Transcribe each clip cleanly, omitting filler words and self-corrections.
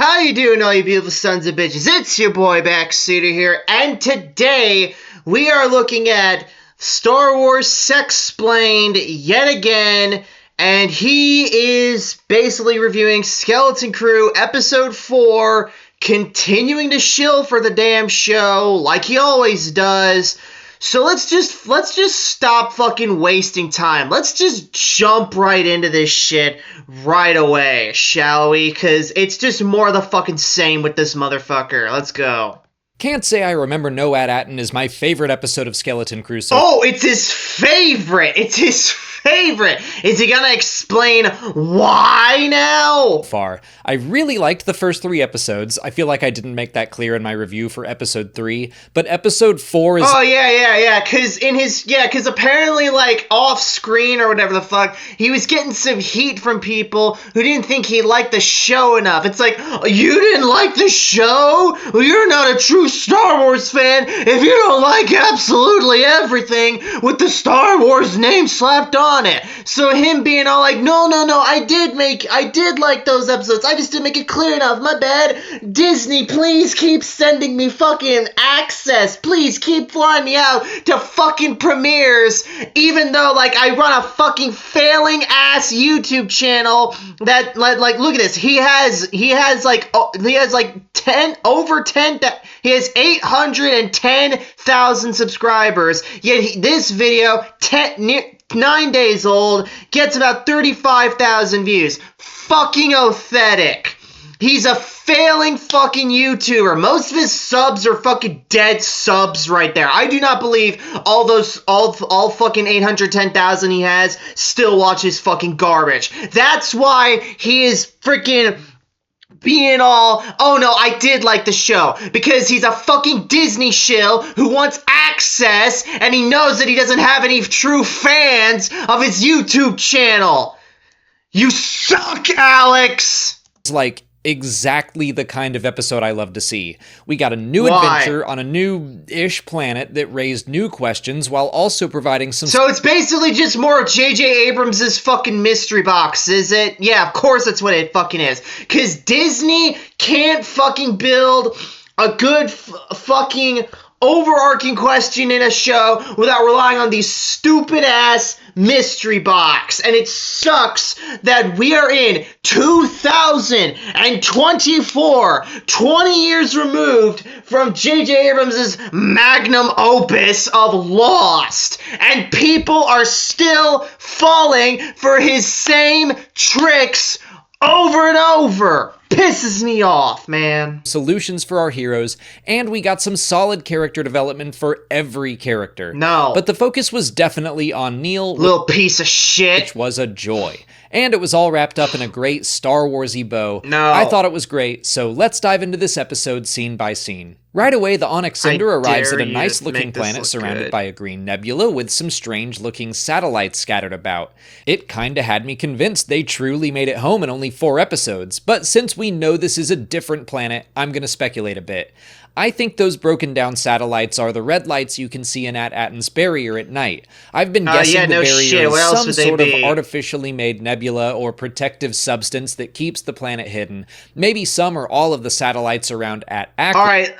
How you doing, all you beautiful sons of bitches? It's your boy Backseater here, and today we are looking at Star Wars Sexplained yet again, and he is basically reviewing Skeleton Crew Episode 4, continuing to shill for the damn show, like he always does. So let's just stop fucking wasting time. Let's just jump right into this shit right away, shall we? Because it's just more of the fucking same with this motherfucker. Let's go. Can't say I remember No Attin is my favorite episode of Skeleton Crew. Oh, it's his favorite. It's his favorite. Is he gonna explain why now? Far. I really liked the first 3 episodes. I feel like I didn't make that clear in my review for episode 3, but episode 4 is... Oh, yeah, because apparently, like, off-screen or whatever the fuck, he was getting some heat from people who didn't think he liked the show enough. It's like, you didn't like the show? Well, you're not a true Star Wars fan if you don't like absolutely everything with the Star Wars name slapped on it. So him being all like, no, I did like those episodes. I just didn't make it clear enough. My bad. Disney, please keep sending me fucking access. Please keep flying me out to fucking premieres, even though, like, I run a fucking failing ass YouTube channel that, like, look at this. He has 810,000 subscribers, yet this video, 9 days old, gets about 35,000 views. Fucking pathetic. He's a failing fucking YouTuber. Most of his subs are fucking dead subs right there. I do not believe all fucking 810,000 he has still watches fucking garbage. That's why he is freaking being all, oh no, I did like the show, because he's a fucking Disney shill who wants access, and he knows that he doesn't have any true fans of his YouTube channel. You suck, Alex! It's like exactly the kind of episode I love to see. We got a new Why? adventure on a new-ish planet that raised new questions while also providing some... So it's basically just more J.J. Abrams' fucking mystery box, is it? Yeah, of course that's what it fucking is. Because Disney can't fucking build a good fucking overarching question in a show without relying on these stupid-ass mystery box. And it sucks that we are in 2024, 20 years removed from J.J. Abrams' magnum opus of Lost, and people are still falling for his same tricks over and over. Pisses me off, man. Solutions for our heroes, and we got some solid character development for every character. No. But the focus was definitely on Neil, Little piece of shit. which was a joy. And it was all wrapped up in a great Star Wars-y bow. No. I thought it was great, so let's dive into this episode scene by scene. Right away, the Onyx Cinder arrives at a nice-looking planet surrounded by a green nebula with some strange-looking satellites scattered about. It kinda had me convinced they truly made it home in only 4 episodes, but since we know this is a different planet, I'm gonna speculate a bit. I think those broken down satellites are the red lights you can see in Attin's barrier at night. I've been guessing the barrier is some sort of artificially made nebula or protective substance that keeps the planet hidden. Maybe some or all of the satellites around Attin. Alright,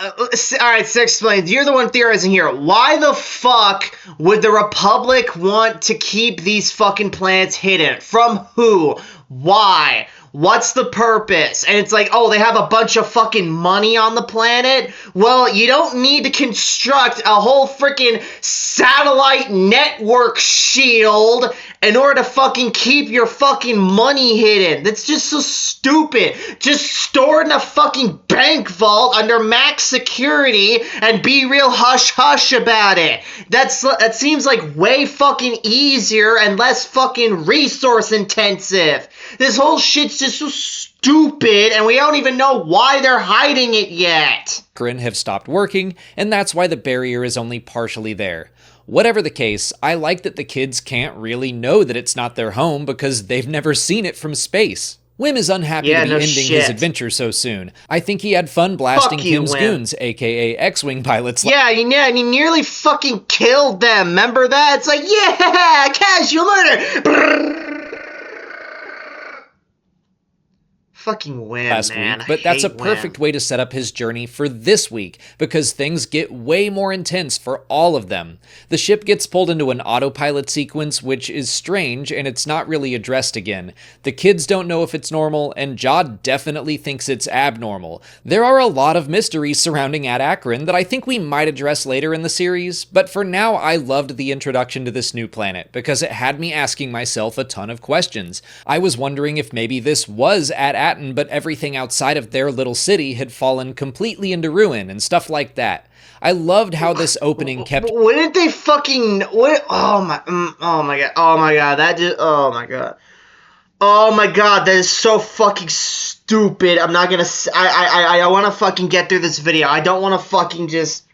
so explain. You're the one theorizing here. Why the fuck would the Republic want to keep these fucking planets hidden? From who? Why? What's the purpose? And it's like, oh, they have a bunch of fucking money on the planet? Well, you don't need to construct a whole freaking satellite network shield in order to fucking keep your fucking money hidden. That's just so stupid. Just store it in a fucking bank vault under max security and be real hush-hush about it. That seems like way fucking easier and less fucking resource intensive. This whole shit's just so stupid, and we don't even know why they're hiding it yet. Have stopped working, and that's why the barrier is only partially there. Whatever the case, I like that the kids can't really know that it's not their home because they've never seen it from space. Wim is unhappy to be ending his adventure so soon. I think he had fun blasting Kim's goons, aka X-Wing pilots. Yeah, and he nearly fucking killed them, remember that? It's like, yeah, casual murder! Fucking win, last man. week, but that's a perfect way to set up his journey for this week, because things get way more intense for all of them. The ship gets pulled into an autopilot sequence, which is strange, and it's not really addressed again. The kids don't know if it's normal, and Jod definitely thinks it's abnormal. There are a lot of mysteries surrounding Attin that I think we might address later in the series, but for now I loved the introduction to this new planet, because it had me asking myself a ton of questions. I was wondering if maybe this was at Attin, but everything outside of their little city had fallen completely into ruin and stuff like that. I loved how this opening kept... Wouldn't they fucking... Oh my god, that just... Oh my god, that is so fucking stupid. I'm not gonna... I wanna fucking get through this video. I don't wanna fucking just...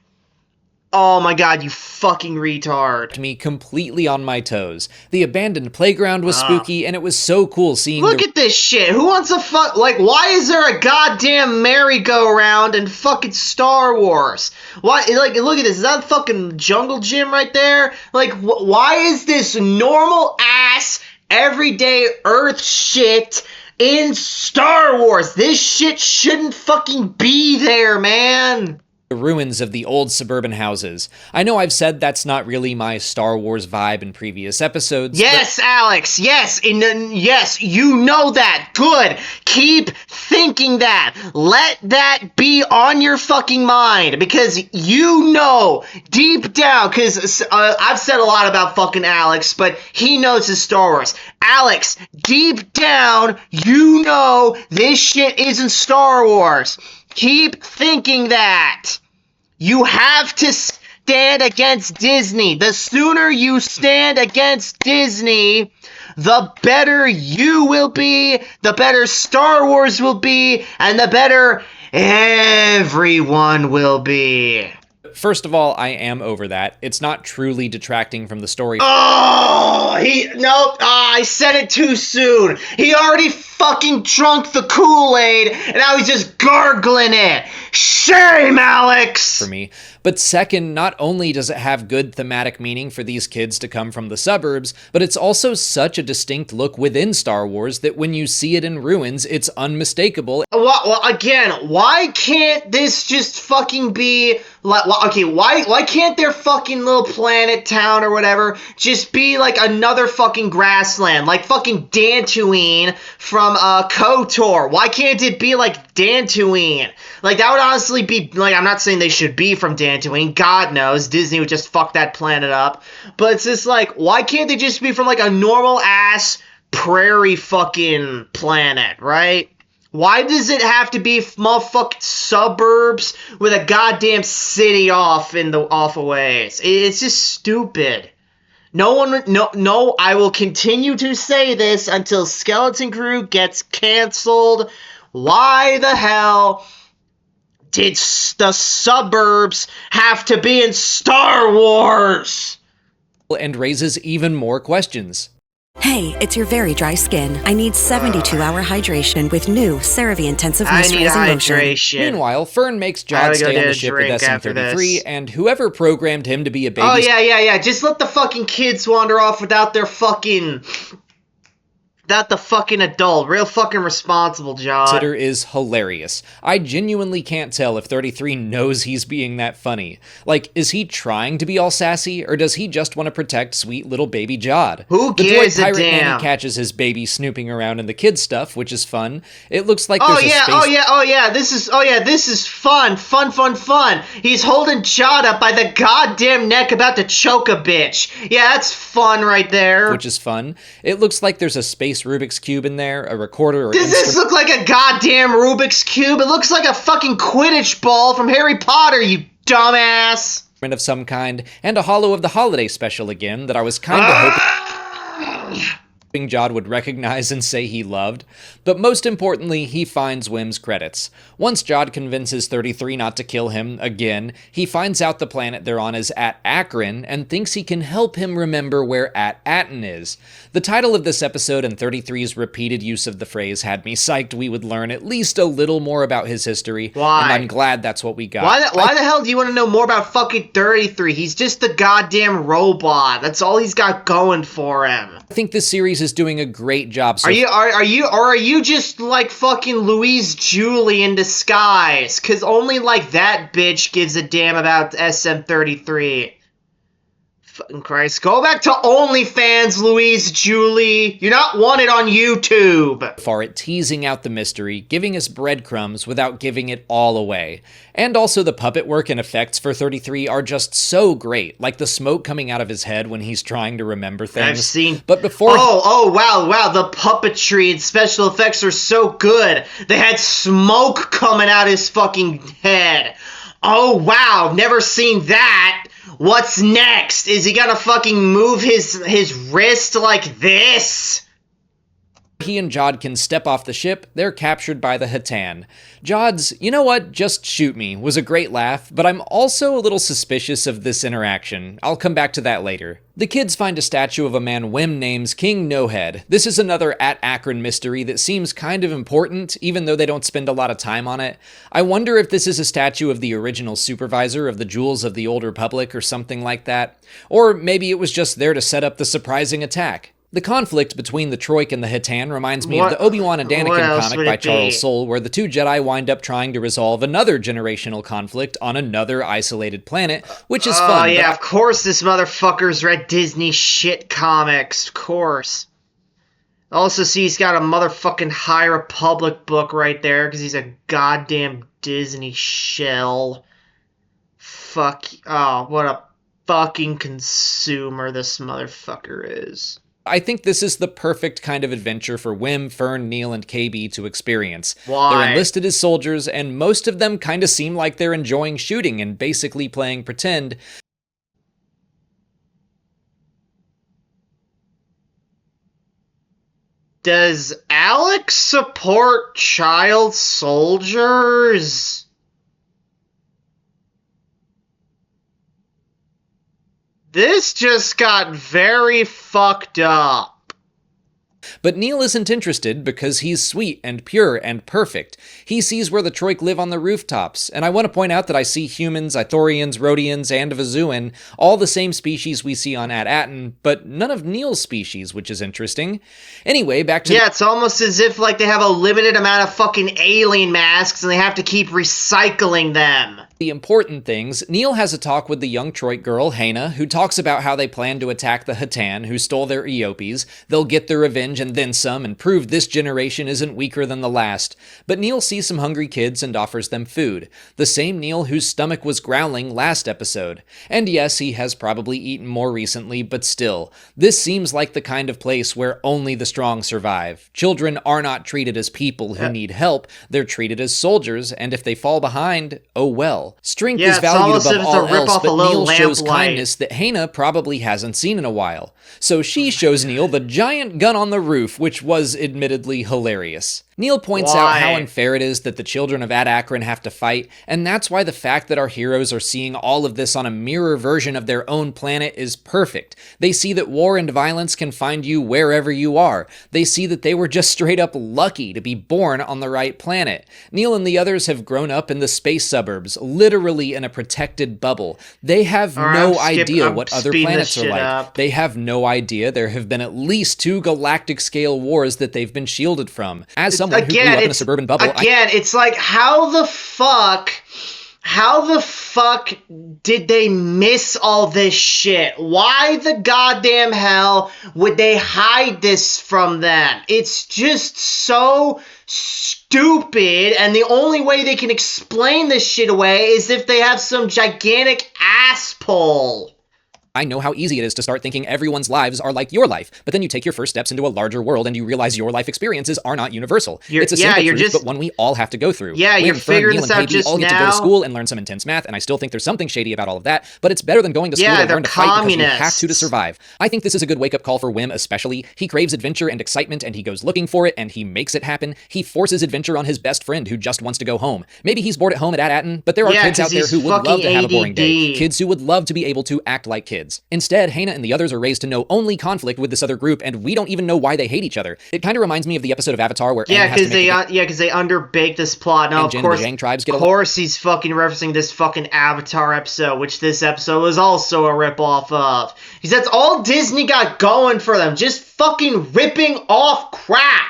Oh my god, you fucking retard. Me completely on my toes. The abandoned playground was spooky, and it was so cool seeing... Look at this shit. Who wants to fuck... Like, why is there a goddamn merry-go-round in fucking Star Wars? Why... Like, look at this. Is that a fucking jungle gym right there? Like, why is this normal-ass, everyday Earth shit in Star Wars? This shit shouldn't fucking be there, man. The ruins of the old suburban houses. I know I've said that's not really my Star Wars vibe in previous episodes. Yes, Alex, yes, yes, you know that. Good. Keep thinking that. Let that be on your fucking mind, because you know deep down, because I've said a lot about fucking Alex, but he knows his Star Wars. Alex, deep down, you know this shit isn't Star Wars. Keep thinking that. You have to stand against Disney. The sooner you stand against Disney, the better you will be, the better Star Wars will be, and the better everyone will be. First of all, I am over that. It's not truly detracting from the story. I said it too soon. He already fucking drunk the Kool-Aid, and now he's just gargling it. Shame, Alex! For me. But second, not only does it have good thematic meaning for these kids to come from the suburbs, but it's also such a distinct look within Star Wars that when you see it in ruins, it's unmistakable. Well, again, why can't this just fucking be... Okay, why can't their fucking little planet town or whatever just be like another fucking grassland, like fucking Dantooine from KOTOR? Why can't it be like Dantooine? Like, that would honestly be, like, I'm not saying they should be from Dantooine, God knows, Disney would just fuck that planet up, but it's just like, why can't they just be from like a normal ass prairie fucking planet, right? Why does it have to be motherfucking suburbs with a goddamn city off a ways? It's just stupid. No, I will continue to say this until Skeleton Crew gets canceled. Why the hell did the suburbs have to be in Star Wars? And raises even more questions. Hey, it's your very dry skin. I need 72-hour hydration with new CeraVe Intensive Moisturizing Lotion. Meanwhile, Fern makes Jod stay on the ship with SM-33, and whoever programmed him to be a baby... Oh, yeah. Just let the fucking kids wander off without their fucking... Without the fucking adult. Real fucking responsible, John. Backseater is hilarious. I genuinely can't tell if 33 knows he's being that funny. Like, is he trying to be all sassy, or does he just want to protect sweet little baby Jod? Who gives a damn? The droid pirate nanny catches his baby snooping around in the kids' stuff, which is fun. It looks like there's a space... This is fun. Fun. He's holding Jod up by the goddamn neck about to choke a bitch. Yeah, that's fun right there. Which is fun. It looks like there's a space Rubik's Cube in there, a recorder or... Does this look like a goddamn Rubik's Cube? It looks like a fucking Quidditch ball from Harry Potter, you dumbass! ...of some kind, and a Hollow of the Holiday special again that I was kinda hoping Jod would recognize and say he loved. But most importantly, he finds Wim's credits. Once Jod convinces 33 not to kill him again, he finds out the planet they're on is at Attin and thinks he can help him remember where Attin is. The title of this episode and 33's repeated use of the phrase had me psyched we would learn at least a little more about his history. Why? And I'm glad that's what we got. Why the hell do you want to know more about fucking 33? He's just a goddamn robot. That's all he's got going for him. I think this series series is doing a great job so Are you just like fucking Louise Julie in disguise? Cause only like that bitch gives a damn about SM33. Fucking Christ. Go back to OnlyFans, Louise Julie. You're not wanted on YouTube. far at teasing out the mystery, giving us breadcrumbs without giving it all away. And also the puppet work and effects for 33 are just so great, like the smoke coming out of his head when he's trying to remember things. I've seen... But before... wow, the puppetry and special effects are so good. They had smoke coming out his fucking head. Oh, wow, never seen that. What's next? Is he gonna fucking move his wrist like this? He and Jod can step off the ship, they're captured by the Attin. Jod's, "You know what, just shoot me," was a great laugh, but I'm also a little suspicious of this interaction. I'll come back to that later. The kids find a statue of a man Wim names King No-Head. This is another Attin mystery that seems kind of important, even though they don't spend a lot of time on it. I wonder if this is a statue of the original supervisor of the Jewels of the Old Republic or something like that. Or maybe it was just there to set up the surprising attack. The conflict between the Troik and the Attin reminds me of the Obi-Wan and Anakin comic by Charles Soule, where the two Jedi wind up trying to resolve another generational conflict on another isolated planet, which is fun. Oh yeah, of course this motherfucker's read Disney shit comics, of course. Also see he's got a motherfucking High Republic book right there, because he's a goddamn Disney shell. Fuck, oh, what a fucking consumer this motherfucker is. I think this is the perfect kind of adventure for Wim, Fern, Neil, and KB to experience. Why? They're enlisted as soldiers, and most of them kind of seem like they're enjoying shooting and basically playing pretend. Does Alex support child soldiers? This just got very fucked up. But Neil isn't interested because he's sweet and pure and perfect. He sees where the Troik live on the rooftops, and I want to point out that I see humans, Ithorians, Rhodians, and Vazuan, all the same species we see on Attin, but none of Neil's species, which is interesting. Anyway, back to... Yeah, it's almost as if like they have a limited amount of fucking alien masks and they have to keep recycling them. The important things, Neil has a talk with the young Troik girl, Hana, who talks about how they plan to attack the Attin, who stole their Eopes. They'll get their revenge and then some, and prove this generation isn't weaker than the last. But Neil sees some hungry kids and offers them food. The same Neil whose stomach was growling last episode. And yes, he has probably eaten more recently, but still. This seems like the kind of place where only the strong survive. Children are not treated as people who need help, they're treated as soldiers, and if they fall behind, oh well. Strength is valued above all else, but Neil shows kindness that Hana probably hasn't seen in a while. So she shows Neil the giant gun on the roof, which was admittedly hilarious. Neil points out how unfair it is that the children of Ad Akron have to fight, and that's why the fact that our heroes are seeing all of this on a mirror version of their own planet is perfect. They see that war and violence can find you wherever you are. They see that they were just straight up lucky to be born on the right planet. Neil and the others have grown up in the space suburbs, literally in a protected bubble. They have no idea what other planets are like. They have no idea there have been at least 2 galactic-scale wars that they've been shielded from. As someone who grew up in a suburban bubble... It's like, how the fuck did they miss all this shit? Why the goddamn hell would they hide this from them? It's just so stupid, and the only way they can explain this shit away is if they have some gigantic ass pull. I know how easy it is to start thinking everyone's lives are like your life, but then you take your first steps into a larger world and you realize your life experiences are not universal. It's a simple truth, but one we all have to go through. Yeah, you're figuring this out just now. All get to go to school and learn some intense math, and I still think there's something shady about all of that, but it's better than going to school and learn to fight because you have to survive. I think this is a good wake-up call for Wim especially. He craves adventure and excitement, and he goes looking for it, and he makes it happen. He forces adventure on his best friend who just wants to go home. Maybe he's bored at home at Attin, but there are kids out there who would love to have a boring day. Kids who would love to be able to act like kids. kids. Instead, Hannah and the others are raised to know only conflict with this other group, and we don't even know why they hate each other. It kind of reminds me of the episode of Avatar where because they underbaked this plot. Now, of course, he's fucking referencing this fucking Avatar episode, which this episode was also a ripoff of. Because that's all Disney got going for them, just fucking ripping off crap.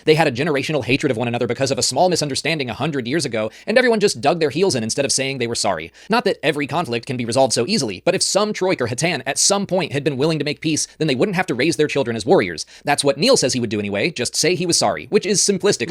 They had a generational hatred of one another because of a small misunderstanding 100 years ago, and everyone just dug their heels in instead of saying they were sorry. Not that every conflict can be resolved so easily, but if some Troik or Attin at some point had been willing to make peace, then they wouldn't have to raise their children as warriors. That's what Neil says he would do anyway, just say he was sorry, which is simplistic.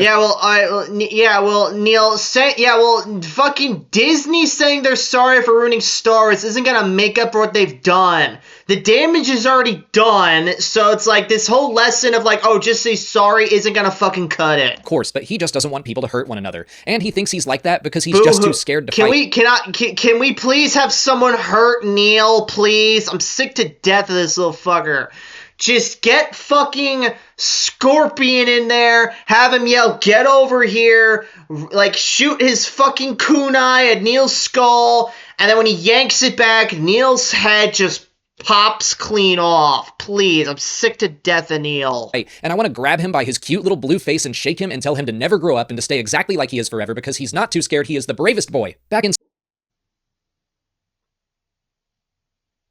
Fucking Disney saying they're sorry for ruining Star Wars isn't gonna make up for what they've done. The damage is already done, so it's like this whole lesson of like, oh, just say sorry isn't gonna fucking cut it. Of course, but he just doesn't want people to hurt one another, and he thinks he's like that because he's just too scared to fight. Can we please have someone hurt Neil, please? I'm sick to death of this little fucker. Just get fucking Scorpion in there, have him yell, get over here, like shoot his fucking kunai at Neil's skull, and then when he yanks it back, Neil's head just pops clean off. Please, I'm sick to death of Neil. And I want to grab him by his cute little blue face and shake him and tell him to never grow up and to stay exactly like he is forever because he's not too scared. He is the bravest boy.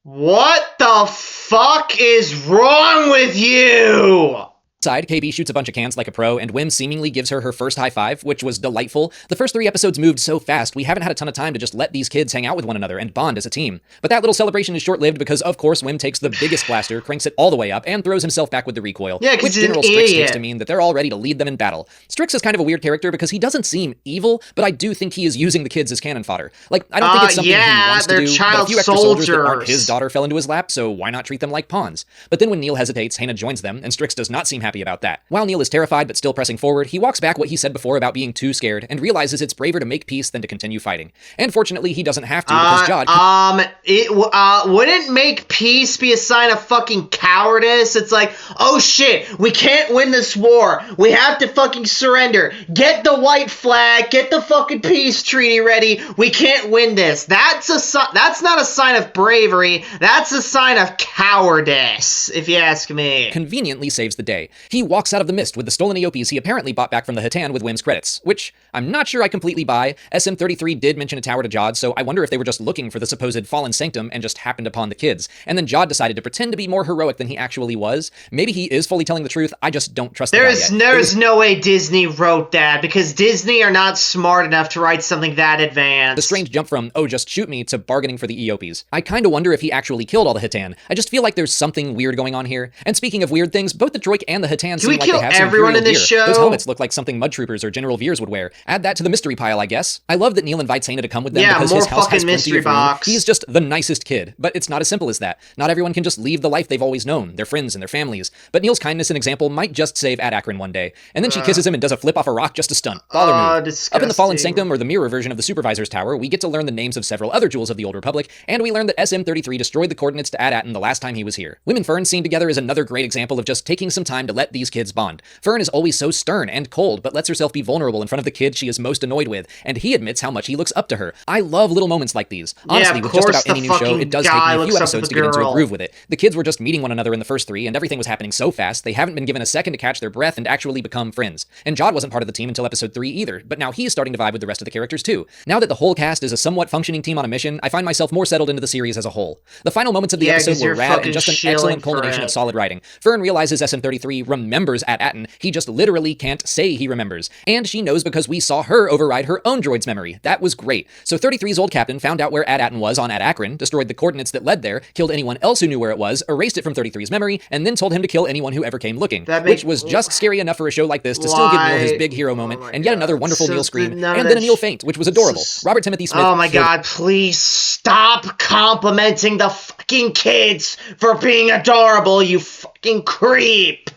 What the fuck is wrong with you? Inside, KB shoots a bunch of cans like a pro, and Wim seemingly gives her first high five, which was delightful. The first 3 episodes moved so fast, we haven't had a ton of time to just let these kids hang out with one another and bond as a team. But that little celebration is short-lived because, of course, Wim takes the biggest blaster, cranks it all the way up, and throws himself back with the recoil, which General Strix takes to mean that they're all ready to lead them in battle. Strix is kind of a weird character because he doesn't seem evil, but I do think he is using the kids as cannon fodder. Like, I don't think it's something he wants to do, but a few extra soldiers that aren't his daughter fell into his lap, so why not treat them like pawns? But then when Neil hesitates, Hannah joins them, and Strix does not seem happy about that. While Neil is terrified but still pressing forward, he walks back what he said before about being too scared and realizes it's braver to make peace than to continue fighting. And fortunately, he doesn't have to because Jod... wouldn't make peace be a sign of fucking cowardice? It's like, oh shit, we can't win this war. We have to fucking surrender. Get the white flag. Get the fucking peace treaty ready. We can't win this. That's not a sign of bravery. That's a sign of cowardice, if you ask me. Conveniently saves the day. He walks out of the mist with the stolen EOPs he apparently bought back from the Attin with Wim's credits, which I'm not sure I completely buy. SM33 did mention a tower to Jod, so I wonder if they were just looking for the supposed fallen sanctum and just happened upon the kids. And then Jod decided to pretend to be more heroic than he actually was. Maybe he is fully telling the truth, I just don't trust the guy yet. There's no way Disney wrote that, because Disney are not smart enough to write something that advanced. The strange jump from, oh, just shoot me, to bargaining for the EOPs. I kinda wonder if he actually killed all the Attin. I just feel like there's something weird going on here. And speaking of weird things, both the Troik and the Attin seem like they have some everyone in this show? Those helmets look like something Mud Troopers or General Veers would wear. Add that to the mystery pile, I guess. I love that Neil invites Hannah to come with them because his house has plenty of room. He's just the nicest kid. But it's not as simple as that. Not everyone can just leave the life they've always known, their friends and their families. But Neil's kindness and example might just save Attin one day. And then she kisses him and does a flip off a rock just to stunt. Baller move. Disgusting. Up in the Fallen Sanctum, or the mirror version of the Supervisor's Tower, we get to learn the names of several other jewels of the Old Republic, and we learn that SM33 destroyed the coordinates to Attin the last time he was here. Wim and Fern seen together is another great example of just taking some time to let these kids bond. Fern is always so stern and cold, but lets herself be vulnerable in front of the kid she is most annoyed with, and he admits how much he looks up to her. I love little moments like these. Honestly, with just about any new show, it does take me a few episodes to get into a groove with it. The kids were just meeting one another in the first 3, and everything was happening so fast, they haven't been given a second to catch their breath and actually become friends. And Jod wasn't part of the team until episode 3 either, but now he's starting to vibe with the rest of the characters too. Now that the whole cast is a somewhat functioning team on a mission, I find myself more settled into the series as a whole. The final moments of the episode were rad and just an excellent culmination of solid writing. Fern realizes SM33 remembers Attin, he just literally can't say he remembers. And she knows because we saw her override her own droid's memory. That was great. So 33's old captain found out where Attin was on Akron, destroyed the coordinates that led there, killed anyone else who knew where it was, erased it from 33's memory, and then told him to kill anyone who ever came looking. Which was just scary enough for a show like this to still give Neil his big hero moment, and yet another wonderful Neil scream, and then a Neil faint, which was adorable. Robert Timothy Smith. Oh my god, please stop complimenting the fucking kids for being adorable, you fucking creep!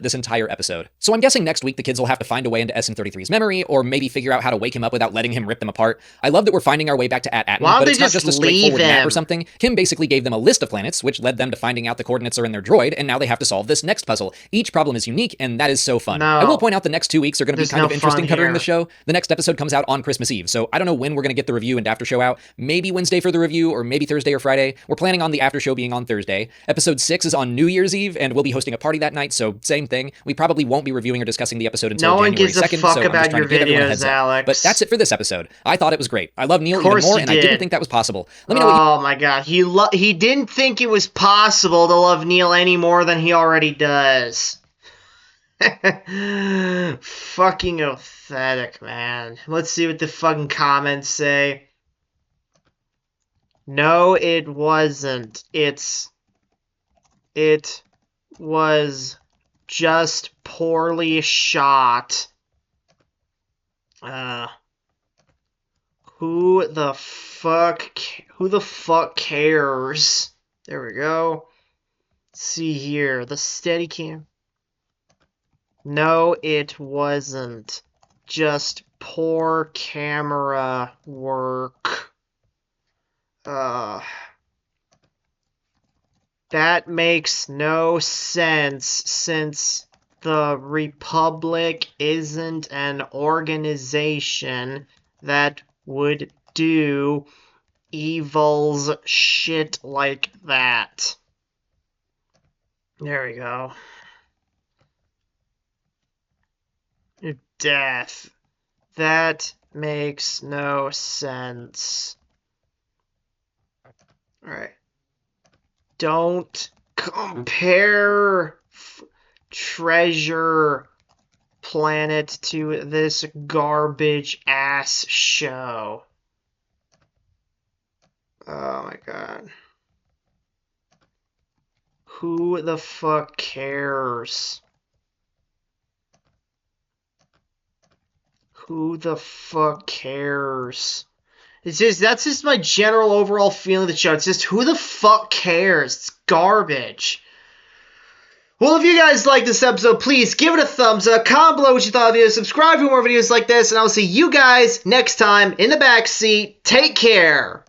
this entire episode. So I'm guessing next week the kids will have to find a way into SN33's memory, or maybe figure out how to wake him up without letting him rip them apart. I love that we're finding our way back to Attin, but it's not just a straightforward map or something. Kim basically gave them a list of planets, which led them to finding out the coordinates are in their droid, and now they have to solve this next puzzle. Each problem is unique, and that is so fun. I will point out the next 2 weeks are going to be kind of interesting covering the show. The next episode comes out on Christmas Eve, so I don't know when we're going to get the review and after show out. Maybe Wednesday for the review, or maybe Thursday or Friday. We're planning on the after show being on Thursday. Episode 6 is on New Year's Eve, and we'll be hosting a party that night, so same thing. We probably won't be reviewing or discussing the episode until January 2nd, so I'm just trying to give everyone a heads up. But that's it for this episode. I thought it was great. I love Neil even more, and I didn't think that was possible. Let me know what my god, he didn't think it was possible to love Neil any more than he already does. Fucking pathetic, man. Let's see what the fucking comments say. No, it wasn't. It was just poorly shot. Who the fuck cares? There we go. Let's see here. The Steadicam. No, it wasn't. Just poor camera work. That makes no sense since the Republic isn't an organization that would do evil's shit like that. There we go. Death. That makes no sense. Alright. Don't compare Treasure Planet to this garbage ass show. Oh my god. Who the fuck cares? Who the fuck cares? That's just my general overall feeling of the show. It's just, who the fuck cares? It's garbage. Well, if you guys like this episode, please give it a thumbs up, comment below what you thought of the video, subscribe for more videos like this, and I'll see you guys next time in the backseat. Take care.